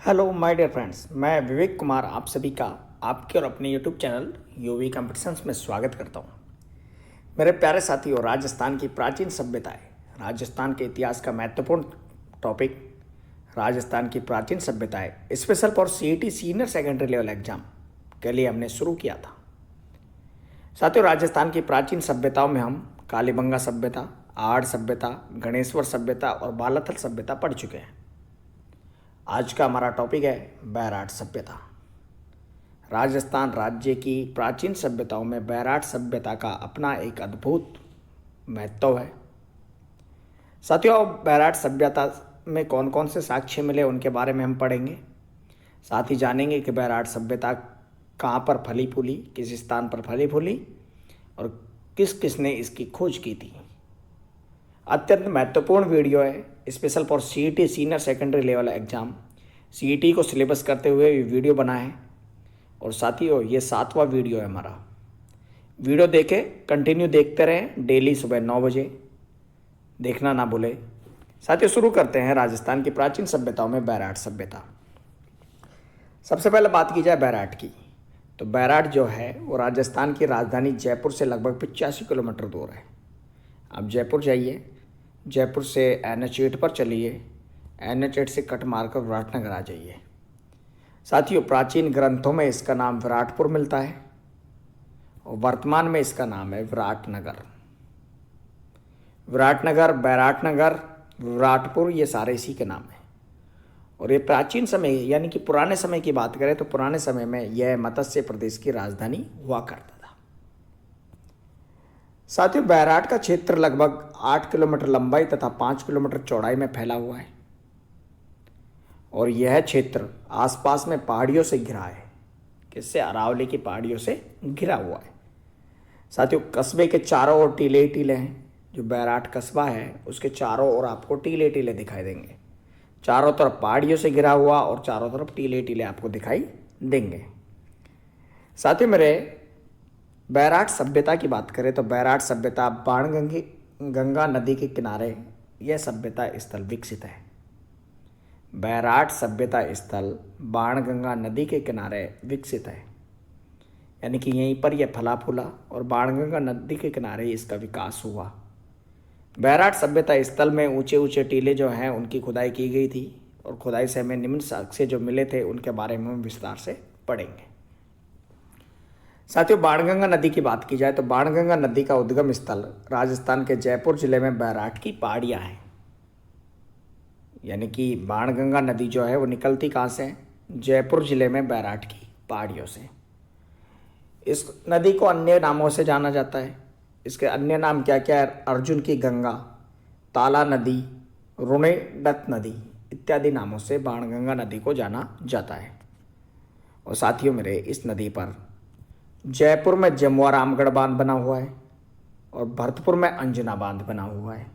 Hello my dear friends, मैं विवेक कुमार आप सभी का आपके और अपने यूट्यूब चैनल यूवी कॉम्पिटिशन्स में स्वागत करता हूं। मेरे प्यारे साथियों, राजस्थान की प्राचीन सभ्यताएं, राजस्थान के इतिहास का महत्वपूर्ण टॉपिक राजस्थान की प्राचीन सभ्यताएं special for CET senior secondary level exam के लिए हमने शुरू किया था। साथियों, राजस्थान की प्राचीन सभ्यताओं में हम कालीबंगा सभ्यता, आड़ सभ्यता, गणेश्वर सभ्यता और बालाथल सभ्यता पढ़ चुके हैं। आज का हमारा टॉपिक है बैराट सभ्यता। राजस्थान राज्य की प्राचीन सभ्यताओं में बैराट सभ्यता का अपना एक अद्भुत महत्व है। साथियों, बैराट सभ्यता में कौन कौन से साक्ष्य मिले उनके बारे में हम पढ़ेंगे। साथ ही जानेंगे कि बैराट सभ्यता कहाँ पर फली फूली, किस स्थान पर फली फूली और किस किसने इसकी खोज की थी। अत्यंत महत्वपूर्ण वीडियो है, special for CET senior secondary level exam. CET को सिलेबस करते हुए ये वीडियो बना है और साथियों ये 7वां वीडियो है हमारा। वीडियो देखे कंटिन्यू देखते रहें, डेली सुबह 9 बजे देखना ना भूले। साथियों, शुरू करते हैं राजस्थान की प्राचीन सभ्यताओं में बैराट सभ्यता। सबसे पहले बात की जाए बैराट की, तो बैराट जो है वो राजस्थान की राजधानी जयपुर से लगभग 85 किलोमीटर दूर है। आप जयपुर जाइए, जयपुर से NH8 पर चलिए, NH8 से कट मारकर विराटनगर आ जाइए। साथियों, प्राचीन ग्रंथों में इसका नाम विराटपुर मिलता है और वर्तमान में इसका नाम है विराटनगर। विराटनगर, बैराटनगर, विराटपुर, ये सारे इसी के नाम हैं। और ये प्राचीन समय यानी कि पुराने समय की बात करें तो पुराने समय में यह मत्स्य प्रदेश की राजधानी हुआ करता था। साथियों, बैराट का क्षेत्र लगभग 8 किलोमीटर लंबाई तथा 5 किलोमीटर चौड़ाई में फैला हुआ है और यह क्षेत्र आसपास में पहाड़ियों से घिरा है। किससे? अरावली की पहाड़ियों से घिरा हुआ है। साथियों, कस्बे के चारों ओर टीले ही टीले हैं। जो बैराट कस्बा है उसके चारों ओर आपको टीले टीले दिखाई देंगे। चारों तरफ पहाड़ियों से घिरा हुआ और चारों तरफ टीले टीले आपको दिखाई देंगे। साथियों, मेरे बैराट सभ्यता की बात करें तो बैराट सभ्यता बाणगंगा नदी के किनारे यह सभ्यता स्थल विकसित है। बैराट सभ्यता स्थल बाणगंगा नदी के किनारे विकसित है, यानी कि यहीं पर यह फला फूला और बाणगंगा नदी के किनारे इसका विकास हुआ। बैराट सभ्यता स्थल में ऊंचे ऊंचे टीले जो हैं उनकी खुदाई की गई थी और खुदाई से हमें निम्न साक्ष्य जो मिले थे उनके बारे में हम विस्तार से पढ़ेंगे। साथियों, बाणगंगा नदी की बात की जाए तो बाणगंगा नदी का उद्गम स्थल राजस्थान के जयपुर जिले में बैराट की पहाड़ियाँ हैं। यानी कि बाणगंगा नदी जो है वो निकलती कहाँ से? जयपुर जिले में बैराट की पहाड़ियों से। इस नदी को अन्य नामों से जाना जाता है। इसके अन्य नाम क्या क्या है? अर्जुन की गंगा, ताला नदी, रुणेडत नदी इत्यादि नामों से बाणगंगा नदी को जाना जाता है। और साथियों मेरे, इस नदी पर जयपुर में जमुआ रामगढ़ बांध बना हुआ है और भरतपुर में अंजना बांध बना हुआ है।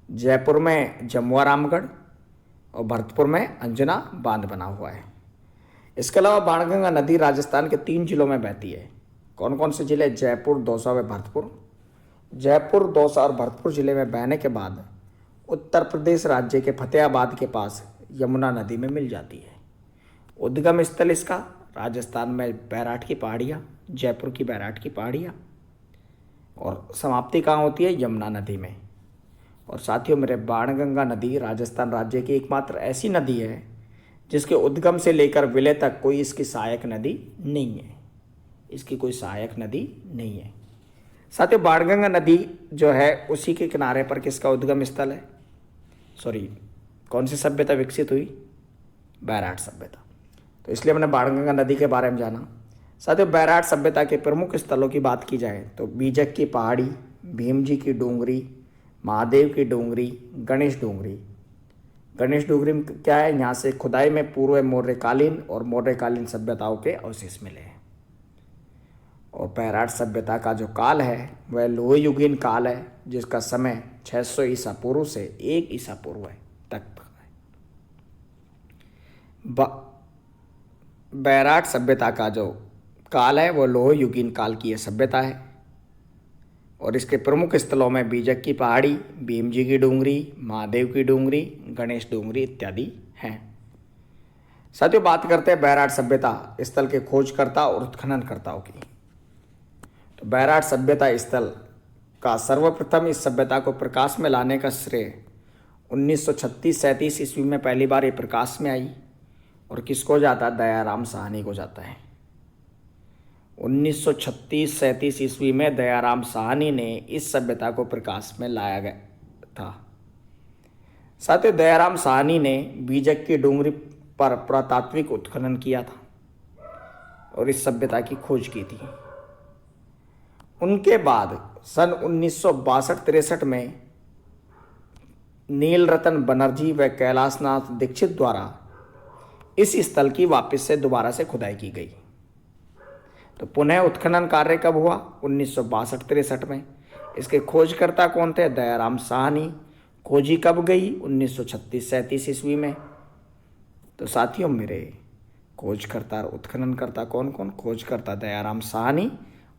जयपुर में जमुआ रामगढ़ और भरतपुर में अंजना बांध बना हुआ है। इसके अलावा बाणगंगा नदी राजस्थान के 3 जिलों में बहती है। कौन कौन से जिले? जयपुर, दौसा व भरतपुर। जयपुर, दौसा और भरतपुर जिले में बहने के बाद उत्तर प्रदेश राज्य के फतेहाबाद के पास यमुना नदी में मिल जाती है। उद्गम स्थल इसका राजस्थान में बैराट की पहाड़ियाँ, जयपुर की बैराट की पहाड़ियाँ, और समाप्ति कहाँ होती है? यमुना नदी में। और साथियों मेरे, बाणगंगा नदी राजस्थान राज्य की एकमात्र ऐसी नदी है जिसके उद्गम से लेकर विलय तक कोई इसकी सहायक नदी नहीं है। इसकी कोई सहायक नदी नहीं है। साथियों, बाणगंगा नदी जो है उसी के किनारे पर किसका उद्गम स्थल है? कौन सी सभ्यता विकसित हुई? बैराट सभ्यता। तो इसलिए हमने बाणगंगा नदी के बारे में जाना। साथियों, बैराट सभ्यता के प्रमुख स्थलों की बात की जाए तो बीजक की पहाड़ी, भीम जी की डूंगरी, महादेव की डूंगरी, गणेश डूंगरी। गणेश डूंगरी में क्या है? यहाँ से खुदाई में पूर्व मौर्यकालीन और मौर्यकालीन सभ्यताओं के अवशेष मिले हैं। और बैराट सभ्यता का जो काल है वह लोह युगीन काल है, जिसका समय 600 ईसा पूर्व से 1 ईसा पूर्व तक है। बैराट सभ्यता का जो काल है वो लोह युगीन काल की यह सभ्यता है और इसके प्रमुख स्थलों में बीजक की पहाड़ी, भीम जी की डूंगरी, महादेव की डूंगरी, गणेश डूंगरी इत्यादि हैं। साथियों, बात करते हैं बैराट सभ्यता स्थल के खोजकर्ता और उत्खननकर्ताओं की। तो बैराट सभ्यता स्थल का सर्वप्रथम इस सभ्यता को प्रकाश में लाने का श्रेय 1936-37 ईस्वी में पहली बार ये प्रकाश में आई और किसको जाता है? दयाराम साहनी को जाता है। 1936-37 ईस्वी में दयाराम साहनी ने इस सभ्यता को प्रकाश में लाया गया था। साथियों, दयाराम साहनी ने बीजक की डूंगरी पर पुरातात्विक उत्खनन किया था और इस सभ्यता की खोज की थी। उनके बाद सन 1962-63 में नीलरतन बनर्जी व कैलाशनाथ दीक्षित द्वारा इस स्थल की वापस से दोबारा से खुदाई की गई। तो पुनः उत्खनन कार्य कब हुआ? 1962-63 में। इसके खोजकर्ता कौन थे? दयाराम साहनी। खोजी कब गई? 1936-37 ईस्वी में। तो साथियों मेरे, खोजकर्ता और उत्खननकर्ता कौन कौन? खोजकर्ता दयाराम साहनी,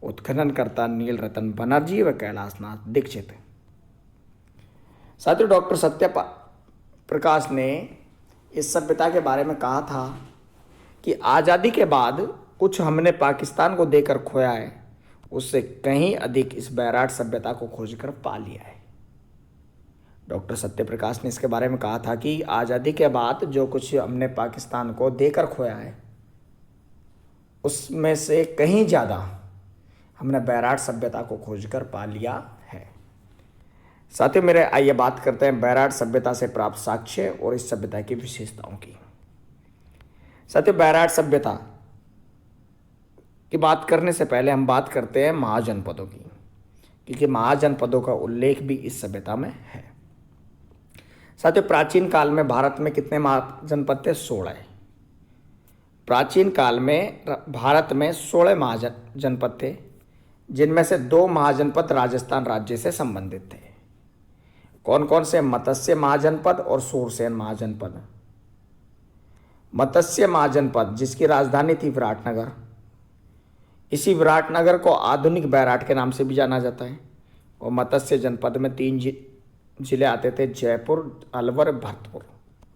उत्खननकर्ता नीलरतन बनर्जी व कैलाशनाथ दीक्षित। साथियों, डॉक्टर सत्य प्रकाश ने इस सभ्यता के बारे में कहा था कि आज़ादी के बाद कुछ हमने पाकिस्तान को देकर खोया है, उससे कहीं अधिक इस बैराट सभ्यता को खोजकर पा लिया है। डॉक्टर सत्य प्रकाश ने इसके बारे में कहा था कि आज़ादी के बाद जो कुछ हमने पाकिस्तान को देकर खोया है, उसमें से कहीं ज़्यादा हमने बैराट सभ्यता को खोजकर पा लिया है। साथियों मेरे, आइए बात करते हैं बैराट सभ्यता से प्राप्त साक्ष्य और इस सभ्यता की विशेषताओं की। साथियों, बैराट सभ्यता की बात करने से पहले हम बात करते हैं महाजनपदों की, क्योंकि महाजनपदों का उल्लेख भी इस सभ्यता में है। साथियों, प्राचीन काल में भारत में कितने महाजनपद थे? 16। प्राचीन काल में भारत में 16 महाजनपद थे, जिनमें से 2 महाजनपद राजस्थान राज्य से संबंधित थे। कौन कौन से? मत्स्य महाजनपद और सूरसेन महाजनपद। मत्स्य महाजनपद जिसकी राजधानी थी विराटनगर, इसी विराटनगर को आधुनिक बैराट के नाम से भी जाना जाता है। और मत्स्य जनपद में 3 जिले आते थे, जयपुर, अलवर, भरतपुर।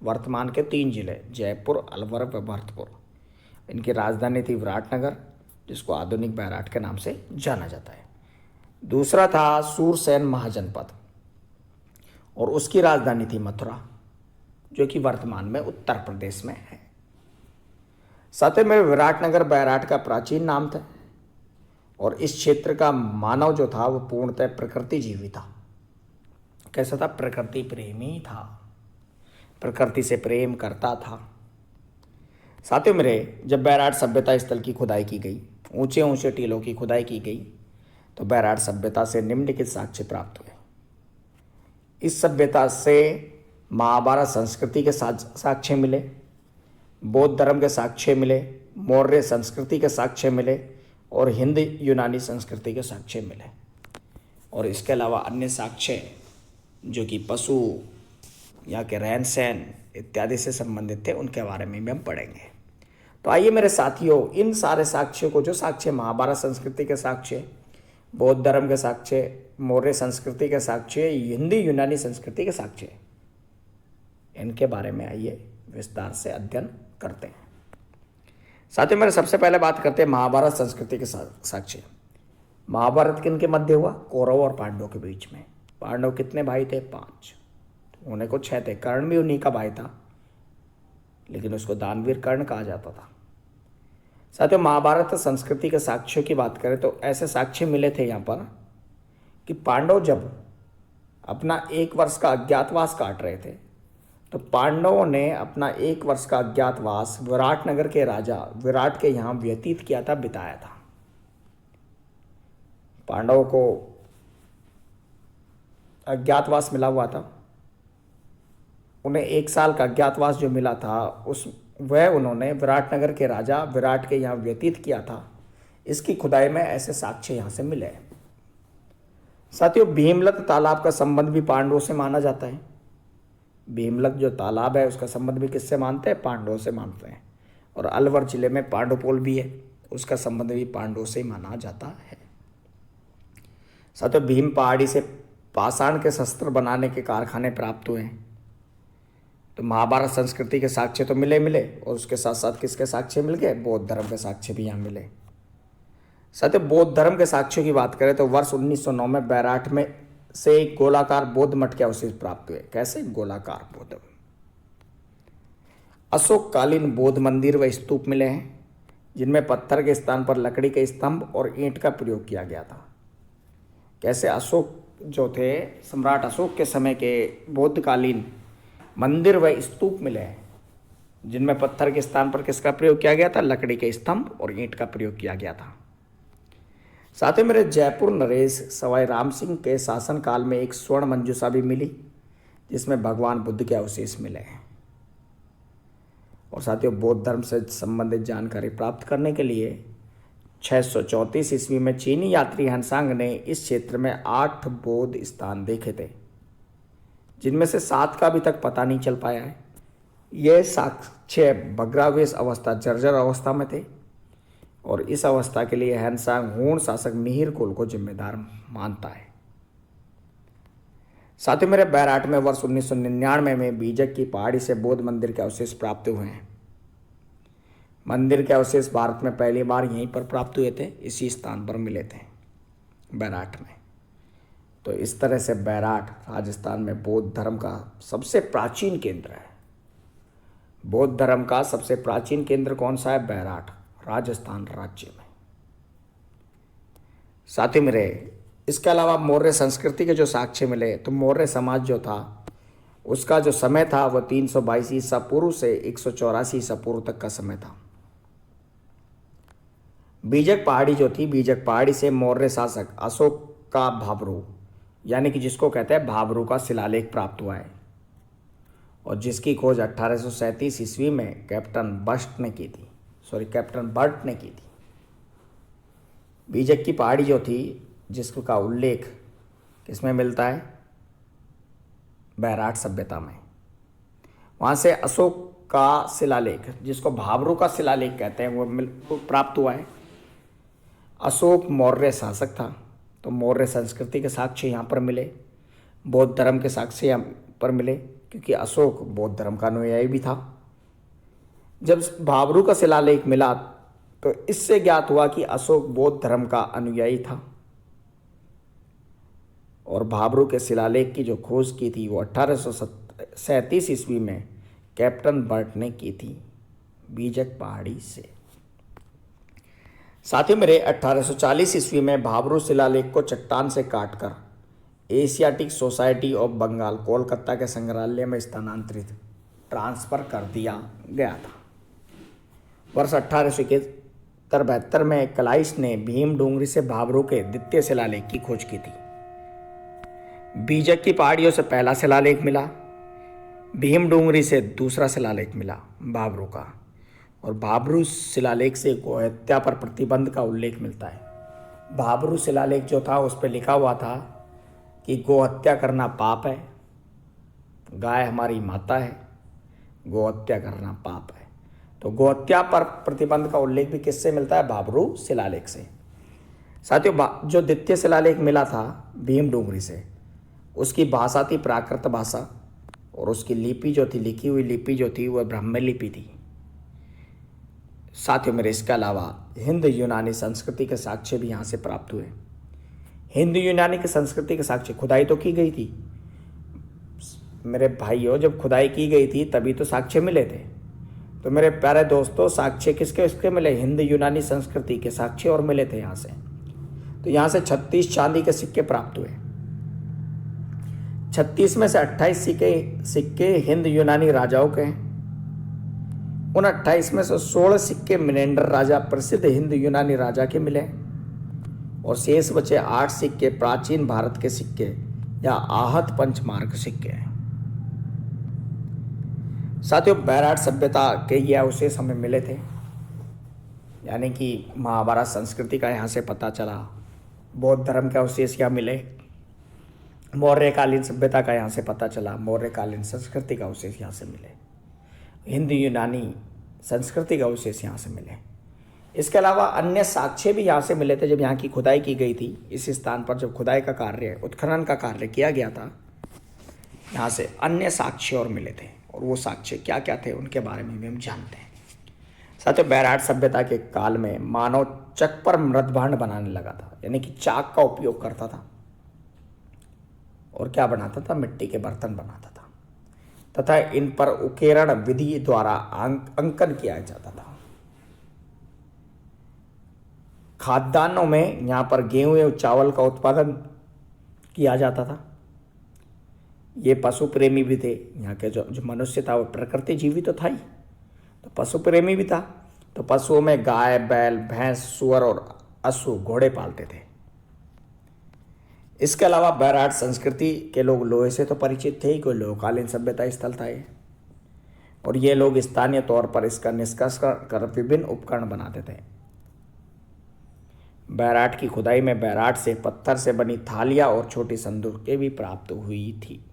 वर्तमान के 3 जिले जयपुर, अलवर व भरतपुर। इनकी राजधानी थी विराटनगर, जिसको आधुनिक बैराट के नाम से जाना जाता है। दूसरा था सूरसेन महाजनपद और उसकी राजधानी थी मथुरा, जो कि वर्तमान में उत्तर प्रदेश में है। साथ में विराटनगर बैराट का प्राचीन नाम था और इस क्षेत्र का मानव जो था वो पूर्णतः प्रकृति जीवी था। कैसा था? प्रकृति प्रेमी था, प्रकृति से प्रेम करता था। साथियों मेरे, जब बैराट सभ्यता स्थल की खुदाई की गई, ऊंचे ऊंचे टीलों की खुदाई की गई, तो बैराट सभ्यता से निम्नलिखित साक्ष्य प्राप्त हुए। इस सभ्यता से महाभारत संस्कृति के साक्ष्य मिले, बौद्ध धर्म के साक्ष्य मिले, मौर्य संस्कृति के साक्ष्य मिले और हिंद यूनानी संस्कृति के साक्ष्य मिले। और इसके अलावा अन्य साक्ष्य जो कि पशु या के रहन सहन इत्यादि से संबंधित थे, उनके बारे में भी हम पढ़ेंगे। तो आइए मेरे साथियों, इन सारे साक्ष्यों को, जो साक्ष्य महाभारत संस्कृति के साक्ष्य, बौद्ध धर्म के साक्ष्य, मौर्य संस्कृति के साक्ष्य, हिंदी यूनानी संस्कृति के साक्ष्य, इनके बारे में आइए विस्तार से अध्ययन करते हैं। साथियों मेरे, सबसे पहले बात करते हैं महाभारत संस्कृति के साक्ष्य। महाभारत किन के मध्य हुआ? कौरव और पांडवों के बीच में। पांडव कितने भाई थे? 5। उन्हें को 6 थे। कर्ण भी उन्हीं का भाई था, लेकिन उसको दानवीर कर्ण कहा जाता था। साथियों, महाभारत संस्कृति के साक्ष्यों की बात करें तो ऐसे साक्ष्य मिले थे यहाँ पर कि पांडव जब अपना 1 वर्ष का अज्ञातवास काट रहे थे, तो पांडवों ने अपना 1 वर्ष का अज्ञातवास विराटनगर के राजा विराट के यहाँ व्यतीत किया था, बिताया था। पांडवों को अज्ञातवास मिला हुआ था। उन्हें 1 साल का अज्ञातवास जो मिला था, वह उन्होंने विराटनगर के राजा विराट के यहाँ व्यतीत किया था। इसकी खुदाई में ऐसे साक्ष्य यहाँ से मिले। साथियों, भीमलत तालाब का संबंध भी पांडवों से माना जाता है। भीमलत जो तालाब है, उसका संबंध भी किससे मानते हैं? पांडवों से मानते हैं। और अलवर जिले में पांडुपोल भी है, उसका संबंध भी पांडवों से ही माना जाता है। साथियों, भीम पहाड़ी से पाषाण के शस्त्र बनाने के कारखाने प्राप्त हुए हैं। तो महाभारत संस्कृति के साक्ष्य तो मिले मिले, और उसके साथ साथ किसके साक्ष्य मिल गए? बौद्ध धर्म के साक्ष्य भी यहाँ मिले। साथियों, बौद्ध धर्म के साक्ष्यों की बात करें तो वर्ष 1909 में बैराठ में से एक गोलाकार बौद्ध मठ के अवशेष प्राप्त हुए। कैसे? गोलाकार बौद्ध। अशोक कालीन बौद्ध मंदिर व स्तूप मिले हैं जिनमें पत्थर के स्थान पर लकड़ी के स्तंभ और ईंट का प्रयोग किया गया था। कैसे? अशोक जो थे, सम्राट अशोक के समय के बौद्धकालीन मंदिर व स्तूप मिले हैं जिनमें पत्थर के स्थान पर किसका प्रयोग किया गया था? लकड़ी के स्तंभ और ईंट का प्रयोग किया गया था। साथ ही मेरे जयपुर नरेश सवाई राम सिंह के शासनकाल में एक स्वर्ण मंजूषा भी मिली जिसमें भगवान बुद्ध के अवशेष मिले हैं। और साथियों, बौद्ध धर्म से संबंधित जानकारी प्राप्त करने के लिए 634 ईस्वी में चीनी यात्री हनसांग ने इस क्षेत्र में 8 बौद्ध स्थान देखे थे जिनमें से 7 का अभी तक पता नहीं चल पाया है। ये साक्ष्य भग्नावशेष अवस्था, जर्जर अवस्था में थे, और इस अवस्था के लिए हनसांग हूण शासक मिहिर कुल को जिम्मेदार मानता है। साथ ही मेरे बैराठ में वर्ष 1999 में बीजक की पहाड़ी से बौद्ध मंदिर के अवशेष प्राप्त हुए हैं। मंदिर के अवशेष भारत में पहली बार यहीं पर प्राप्त हुए थे, इसी स्थान पर मिले थे, बैराठ में। तो इस तरह से बैराठ राजस्थान में बौद्ध धर्म का सबसे प्राचीन केंद्र है। बौद्ध धर्म का सबसे प्राचीन केंद्र कौन सा है? बैराठ, राजस्थान राज्य में। साथ ही मेरे इसके अलावा मौर्य संस्कृति के जो साक्ष्य मिले, तो मौर्य समाज जो था उसका जो समय था वह 322 ईसा पूर्व से 184 ईसा पूर्व तक का समय था। बीजक पहाड़ी जो थी, बीजक पहाड़ी से मौर्य शासक अशोक का भाबरू, यानी कि जिसको कहते हैं भाबरू का शिलालेख प्राप्त हुआ है, और जिसकी खोज 1837 ईस्वी में कैप्टन बर्ट ने की थी। बीजक की पहाड़ी जो थी जिसका उल्लेख किसमें मिलता है? बैराठ सभ्यता में। वहाँ से अशोक का शिलालेख, जिसको भाबरू का शिलालेख कहते हैं, वो प्राप्त हुआ है। अशोक मौर्य शासक था, तो मौर्य संस्कृति के साक्ष्य यहाँ पर मिले। बौद्ध धर्म के साक्ष्य यहाँ पर मिले क्योंकि अशोक बौद्ध धर्म का अनुयायी भी था। जब भाबरू का शिलालेख मिला तो इससे ज्ञात हुआ कि अशोक बौद्ध धर्म का अनुयायी था, और भाबरू के शिलालेख की जो खोज की थी वो 1837 ईस्वी में कैप्टन बर्ट ने की थी, बीजक पहाड़ी से। साथ ही मेरे 1840 ईस्वी में भाबरू शिलालेख को चट्टान से काटकर Asiatic Society of Bengal Kolkata के संग्रहालय में ट्रांसफ़र कर दिया गया था। वर्ष 1872 में क्लाइस ने भीम डूंगरी से भाबरू के द्वितीय शिलालेख की खोज की थी। बीजक की पहाड़ियों से पहला शिलालेख मिला, भीम डूंगरी से दूसरा शिलालेख मिला भाबरू का, और भाबरू शिलालेख से गोहत्या पर प्रतिबंध का उल्लेख मिलता है। भाबरू शिलालेख जो था उस पर लिखा हुआ था कि गोहत्या करना पाप है, गाय हमारी माता है, गोहत्या करना पाप है। तो गोहत्या पर प्रतिबंध का उल्लेख भी किससे मिलता है? भाबरू शिलालेख से। साथियों, जो द्वितीय शिलालेख मिला था भीम डूंगरी से, उसकी भाषा थी प्राकृत भाषा, और उसकी लिपि जो थी, लिखी हुई लिपि जो थी वह ब्राह्मी लिपि थी। साथियों मेरे, इसके अलावा हिंद यूनानी संस्कृति के साक्ष्य भी यहाँ से प्राप्त हुए। हिंद यूनानी की संस्कृति के साक्ष्य, खुदाई तो की गई थी मेरे भाइयों, जब खुदाई की गई थी तभी तो साक्ष्य मिले थे। तो मेरे प्यारे दोस्तों, साक्ष्य किसके मिले? हिंद यूनानी संस्कृति के साक्ष्य और मिले थे यहाँ से। तो यहाँ से 36 चांदी के सिक्के प्राप्त हुए। 36 में से 28 सिक्के हिंद यूनानी राजाओं के हैं। उन 28 में से 16 सिक्के मिनेंडर राजा, प्रसिद्ध हिंद यूनानी राजा के मिले, और शेष बचे 8 सिक्के प्राचीन भारत के सिक्के या आहत पंचमार्क सिक्के हैं। साथियों, बैराठ सभ्यता के ये अवशेष हमें मिले थे, यानी कि महाभारत संस्कृति का यहाँ से पता चला, बौद्ध धर्म के अवशेष यहाँ मिले, मौर्यकालीन सभ्यता का यहाँ से पता चला, मौर्यकालीन संस्कृति का अवशेष यहाँ से मिले, हिंद यूनानी संस्कृति का अवशेष यहाँ से मिले। इसके अलावा अन्य साक्ष्य भी यहाँ से मिले थे। जब यहाँ की खुदाई की गई थी, इस स्थान पर जब खुदाई का कार्य, उत्खनन का कार्य किया गया था, यहाँ से अन्य साक्ष्य और मिले थे। और वो साक्ष्य क्या क्या थे उनके बारे में भी हम जानते हैं। साथियों, बैराट सभ्यता के काल में मानव चक पर मृदभांड बनाने लगा था, यानी कि चाक का उपयोग करता था और क्या बनाता था, मिट्टी के बर्तन बनाता था तथा इन पर उकेरण विधि द्वारा अंकन किया जाता था। खाद्यान्नों में यहाँ पर गेहूं एवं चावल का उत्पादन किया जाता था। ये पशु प्रेमी भी थे। यहाँ के जो मनुष्य था वो प्रकृति जीवी तो था ही, तो पशु प्रेमी भी था। तो पशुओं में गाय, बैल, भैंस, सुअर और अश्व, घोड़े पालते थे। इसके अलावा बैराट संस्कृति के लोग लोहे से तो परिचित थे ही, कोई लोहकालीन सभ्यता स्थल था ये, और ये लोग स्थानीय तौर पर इसका निष्कर्ष कर विभिन्न उपकरण बनाते थे। बैराट की खुदाई में बैराट से पत्थर से बनी थालियां और छोटी संदूकें भी प्राप्त हुई थी।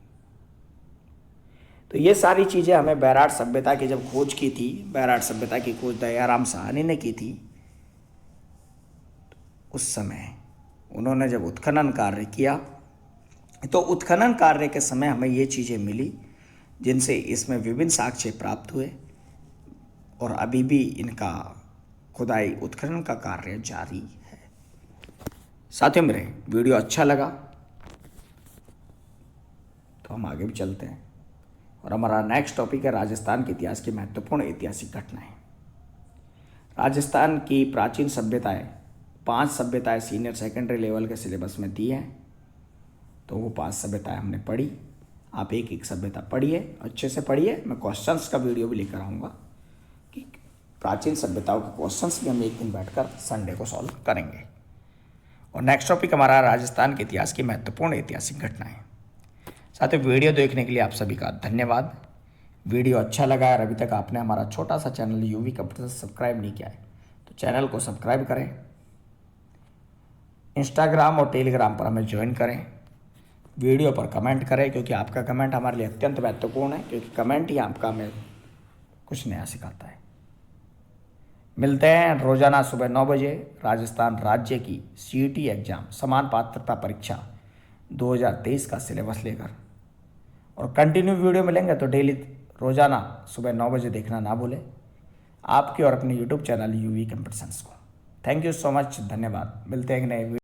तो ये सारी चीज़ें हमें बैराट सभ्यता की जब खोज की थी, बैराट सभ्यता की खोज दयाराम साहनी ने की थी, उस समय उन्होंने जब उत्खनन कार्य किया तो उत्खनन कार्य के समय हमें ये चीज़ें मिली जिनसे इसमें विभिन्न साक्ष्य प्राप्त हुए और अभी भी इनका खुदाई उत्खनन का कार्य जारी है। साथियों, मेरे वीडियो अच्छा लगा तो हम आगे भी चलते हैं और हमारा नेक्स्ट टॉपिक है राजस्थान के इतिहास की महत्वपूर्ण ऐतिहासिक घटनाएं। राजस्थान की प्राचीन सभ्यताएं, 5 सभ्यताएं सीनियर सेकेंडरी लेवल के सिलेबस में दी हैं, तो वो 5 सभ्यताएं हमने पढ़ी। आप एक एक सभ्यता पढ़िए, अच्छे से पढ़िए। मैं क्वेश्चंस का वीडियो भी लेकर आऊँगा कि प्राचीन सभ्यताओं के क्वेश्चंस भी हम एक दिन बैठकर संडे को सॉल्व करेंगे। और नेक्स्ट टॉपिक हमारा राजस्थान के इतिहास की महत्वपूर्ण ऐतिहासिक घटनाएं। साथियों, वीडियो देखने के लिए आप सभी का धन्यवाद। वीडियो अच्छा लगा और अभी तक आपने हमारा छोटा सा चैनल यूवी कंप्यूटर सब्सक्राइब नहीं किया है तो चैनल को सब्सक्राइब करें। इंस्टाग्राम और टेलीग्राम पर हमें ज्वाइन करें। वीडियो पर कमेंट करें, क्योंकि आपका कमेंट हमारे लिए अत्यंत महत्वपूर्ण है, क्योंकि कमेंट ही आपका हमें कुछ नया सिखाता है। मिलते हैं रोजाना सुबह 9 बजे राजस्थान राज्य की CET एग्जाम समान पात्रता परीक्षा 2023 का सिलेबस लेकर, और कंटिन्यू वीडियो मिलेंगे तो डेली रोजाना सुबह 9 बजे देखना ना भूलें आपके और अपने YouTube channel UV computer science को। थैंक यू सो मच, धन्यवाद। मिलते हैं एक नए